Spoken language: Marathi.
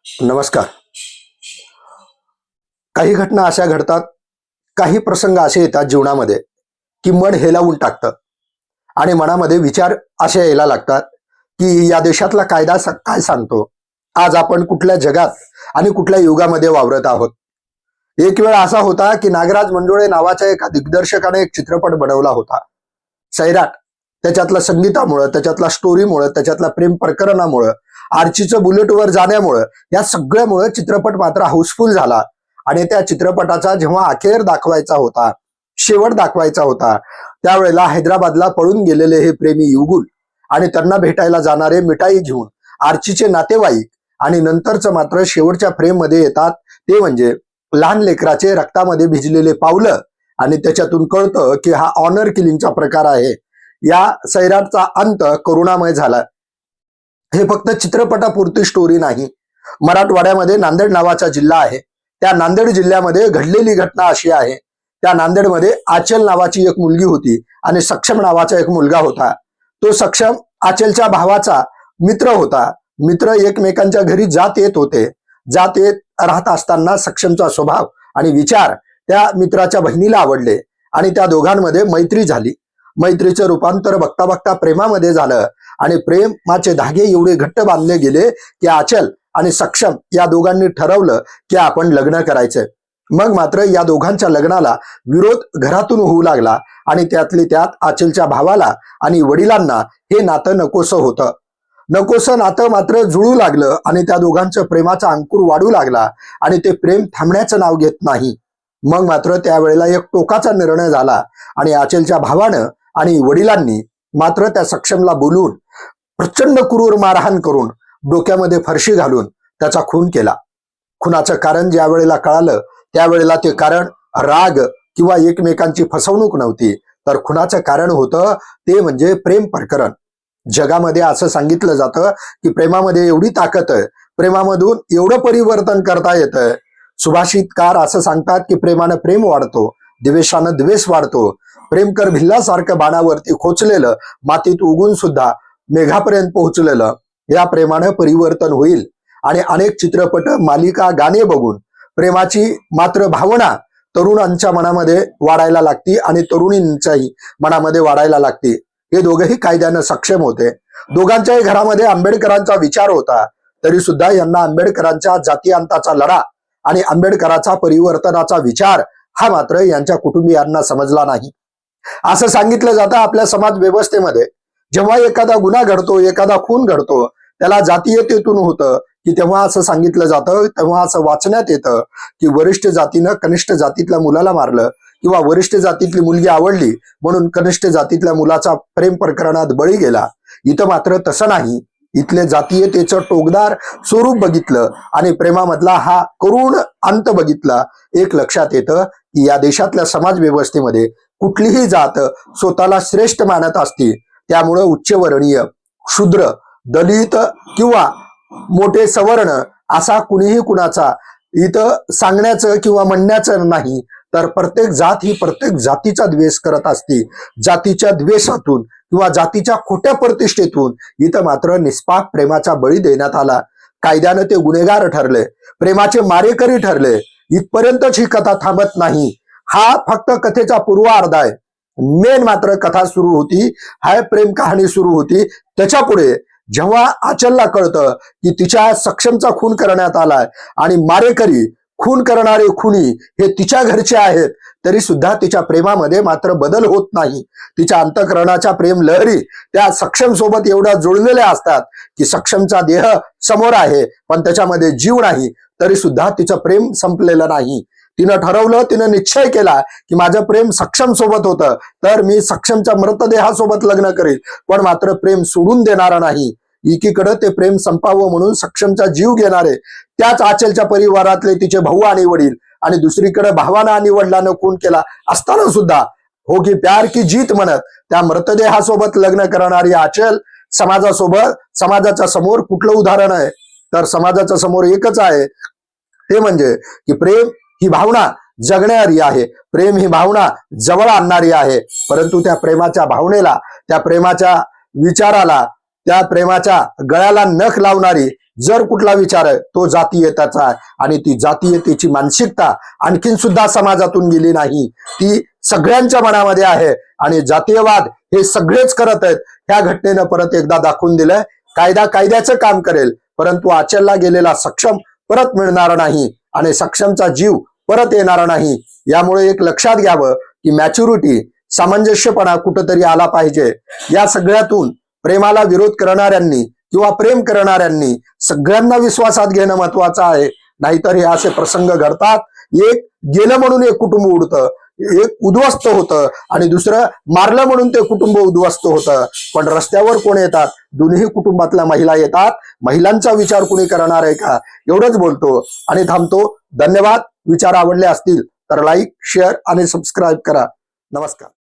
नमस्कार. काही घटना अशा घडतात, काही प्रसंग असे येतात जीवनामध्ये की मन हेलावून टाकतं आणि मनामध्ये विचार असे यायला लागतात की या देशातला कायदा काय सांगतो, आज आपण कुठल्या जगात आणि कुठल्या युगामध्ये वावरत आहोत. एक वेळ असा होता की नागराज मंजुळे नावाच्या एका दिग्दर्शकाने एक चित्रपट बनवला होता, सैराट. त्याच्यातल्या संगीतामुळं, त्याच्यातल्या स्टोरीमुळं, त्याच्यातल्या प्रेम प्रकरणामुळं, आर्चीचं बुलेटवर जाण्यामुळं, या सगळ्यामुळं चित्रपट मात्र हाऊसफुल झाला. आणि त्या चित्रपटाचा जेव्हा अखेर दाखवायचा होता, शेवट दाखवायचा होता, त्यावेळेला हैदराबादला पळून गेलेले हे प्रेमी युगुल आणि त्यांना भेटायला जाणारे मिठाई घेऊन आर्चीचे नातेवाईक आणि नंतरच मात्र शेवटच्या फ्रेम मध्ये येतात ते म्हणजे लहान लेकराचे रक्तामध्ये भिजलेले पावलं. आणि त्याच्यातून कळतं की हा ऑनर किलिंगचा प्रकार आहे. या सैराटचा अंत करुणामय झाला. हे फक्त चित्रपटापुरती स्टोरी नाही. मराठवाड्यामध्ये नांदेड नावाचा जिल्हा आहे. त्या नांदेड जिल्ह्यामध्ये घडलेली घटना अशी आहे, त्या नांदेडमध्ये आचल नावाची एक मुलगी होती आणि सक्षम नावाचा एक मुलगा होता. तो सक्षम आचलच्या भावाचा मित्र होता. मित्र एकमेकांच्या घरी जात येत होते. जात येत राहत असताना सक्षमचा स्वभाव आणि विचार त्या मित्राच्या बहिणीला आवडले आणि त्या दोघांमध्ये मैत्री झाली. मैत्रीचं रूपांतर बघता बघता प्रेमामध्ये झालं आणि प्रेमाचे धागे एवढे घट्ट बांधले गेले की आचल आणि सक्षम या दोघांनी ठरवलं की आपण लग्न करायचंय. मग मात्र या दोघांच्या लग्नाला विरोध घरातून होऊ लागला आणि त्यातली त्यात आचलच्या भावाला आणि वडिलांना हे नातं नकोसं होतं. नकोसं नातं मात्र जुळू लागलं आणि त्या दोघांचं प्रेमाचा अंकुर वाढू लागला आणि ते प्रेम थांबण्याचं नाव घेत नाही. मग मात्र त्यावेळेला एक टोकाचा निर्णय झाला आणि आचलच्या भावानं आणि वडिलांनी मात्र त्या सक्षमला बोलून प्रचंड क्रूर मारहाण करून डोक्यामध्ये फरशी घालून त्याचा खून केला. खुनाचं कारण ज्या वेळेला कळालं त्यावेळेला ते कारण राग किंवा एकमेकांची फसवणूक नव्हती, तर खुनाचं कारण होतं ते म्हणजे प्रेम प्रकरण. जगामध्ये असं सांगितलं जातं की प्रेमामध्ये एवढी ताकद आहे, प्रेमामधून एवढं परिवर्तन करता येतं. सुभाषितकार असं सांगतात की प्रेमानं प्रेम वाढतो, द्वेषानं द्वेष वाढतो. प्रेम कर भिल्लासारखं बाणावरती खोचलेलं, मातीत उगून सुद्धा मेघापर्यंत पोहोचलेलं या प्रेमानं परिवर्तन होईल. आणि अनेक चित्रपट, मालिका, गाणे बघून प्रेमाची मात्र भावना तरुणांच्या मनामध्ये वाढायला लागती आणि तरुणींच्याही मनामध्ये वाढायला लागती. हे दोघेही कायद्यानं सक्षम होते. दोघांच्याही घरामध्ये आंबेडकरांचा विचार होता, तरी सुद्धा यांना आंबेडकरांच्या जातीअंताचा लढा आणि आंबेडकरांचा परिवर्तनाचा विचार हा मात्र यांच्या कुटुंबियांना समजला नाही. असं सांगितलं जातं आपल्या समाज व्यवस्थेमध्ये, जेव्हा एखादा गुन्हा घडतो, एखादा खून घडतो, त्याला जातीयतेतून होतं की तेव्हा असं सांगितलं जातं, तेव्हा असं वाचण्यात येतं की वरिष्ठ जातीनं कनिष्ठ जातीतल्या मुलाला मारलं किंवा वरिष्ठ जातीतली मुलगी आवडली म्हणून कनिष्ठ जातीतल्या मुलाचा प्रेम प्रकरणात बळी गेला. इथं मात्र तसं नाही. इथले जातीयतेचं टोकदार स्वरूप बघितलं आणि प्रेमामधला हा करुण अंत बघितला. एक लक्षात येतं की या देशातल्या समाज व्यवस्थेमध्ये कुठलीही जात स्वतःला श्रेष्ठ मानत असते. त्यामुळं उच्चवर्णीय, शूद्र, दलित किंवा मोठे सवर्ण असा कुणीही कुणाचा इथं सांगण्याचं किंवा म्हणण्याचं नाही, तर प्रत्येक जात ही प्रत्येक जातीचा द्वेष करत असते. जातीच्या द्वेषातून किंवा जातीच्या खोट्या प्रतिष्ठेतून इथं मात्र निष्पाप प्रेमाचा बळी देण्यात आला. कायद्यानं ते गुन्हेगार ठरले, प्रेमाचे मारेकरी ठरले. इथपर्यंतच ही कथा थांबत नाही. हा फक्त कथेचा पूर्वार्ध आहे. मेन मात्र कथा सुरू होती, हाय प्रेम कहाणी सुरू होती. त्याच्या पुढे जेव्हा आचलला कळतं की तिच्या सक्षमचा खून करण्यात आलाय आणि मारेकरी, खून करणारे खुनी हे तिच्या घरचे आहेत, तरी सुद्धा तिच्या प्रेमामध्ये मात्र बदल होत नाही. तिच्या अंतःकरणाच्या प्रेम लहरी त्या सक्षम सोबत एवढ्या जुळलेल्या असतात की सक्षमचा देह समोर आहे पण त्याच्यामध्ये जीव नाही, तरी सुद्धा तिचं प्रेम संपलेलं नाही. तिनं ठरवलं, तिनं निश्चय केला की माझं प्रेम सक्षम सोबत होतं तर मी सक्षमच्या मृतदेहासोबत लग्न करेल, पण मात्र प्रेम सोडून देणार नाही. एकीकडे ते प्रेम संपावं म्हणून सक्षमचा जीव घेणारे त्याच आचलच्या परिवारातले तिचे भाऊ आणि वडील, आणि दुसरीकडे भावानं आणि वडिलांना खून केला असताना सुद्धा हो की प्यार की जीत म्हणत त्या मृतदेहासोबत लग्न करणारी आचल समाजासोबत, समाजाच्या समोर कुठलं उदाहरण आहे, तर समाजाच्या समोर एकच आहे, ते म्हणजे की प्रेम ही भावना जगणारी आहे, प्रेम ही भावना जवळ आणणारी आहे. परंतु त्या प्रेमाच्या भावनेला, त्या प्रेमाच्या विचाराला, त्या प्रेमाच्या गळ्याला नख लावणारी जर कुठला विचार आहे तो जातीयताचा आहे आणि ती जातीयतेची मानसिकता आणखीन सुद्धा समाजातून गेली नाही, ती सगळ्यांच्या मनामध्ये आहे आणि जातीयवाद हे सगळेच करत आहेत. ह्या घटनेनं परत एकदा दाखवून दिलंय कायदा कायद्याचं काम करेल, परंतु आचलला गेलेला सक्षम परत मिळणार नाही आणि सक्षमचा जीव परत येणार नाही. यामुळे एक लक्षात घ्यावं की मॅच्युरिटी, सामंजस्यपणा कुठंतरी आला पाहिजे. या सगळ्यातून प्रेमाला विरोध करणाऱ्यांनी किंवा प्रेम करणाऱ्यांनी सगळ्यांना विश्वासात घेणं महत्वाचं आहे. नाहीतर हे असे प्रसंग घडतात, एक गेलं म्हणून एक कुटुंब उडतं, एक उद्ध्वस्त होतं आणि दुसरं मारलं म्हणून ते कुटुंब उद्ध्वस्त होतं. पण रस्त्यावर कोण येतात? दोन्ही कुटुंबातल्या महिला येतात. महिलांचा विचार कुणी करणार आहे का? एवढंच बोलतो आणि थांबतो. धन्यवाद. विचार आवडले असतील तर लाईक, शेअर आणि सबस्क्राईब करा. नमस्कार.